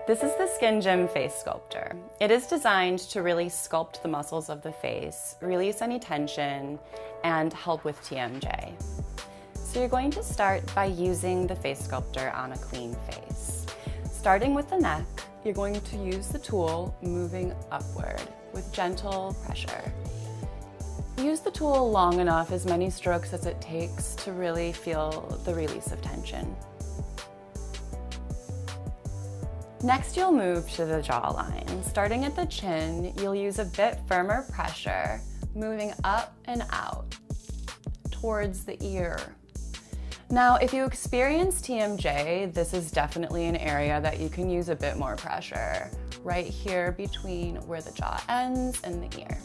This is the Skin Gym Face Sculptor. It is designed to really sculpt the muscles of the face, release any tension, and help with TMJ. So you're going to start by using the face sculptor on a clean face. Starting with the neck, you're going to use the tool moving upward with gentle pressure. Use the tool long enough, as many strokes as it takes to really feel the release of tension. Next, you'll move to the jawline. Starting at the chin, you'll use a bit firmer pressure, moving up and out towards the ear. Now, if you experience TMJ, this is definitely an area that you can use a bit more pressure, right here between where the jaw ends and the ear.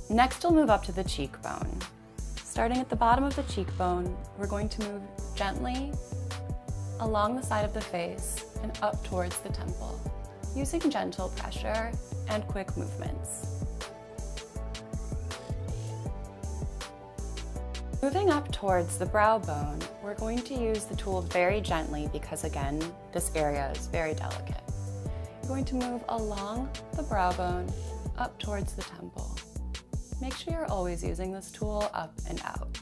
Next, we'll move up to the cheekbone. Starting at the bottom of the cheekbone, we're going to move gently along the side of the face and up towards the temple, using gentle pressure and quick movements. Moving up towards the brow bone, we're going to use the tool very gently because, again, this area is very delicate. You're going to move along the brow bone up towards the temple. Make sure you're always using this tool up and out.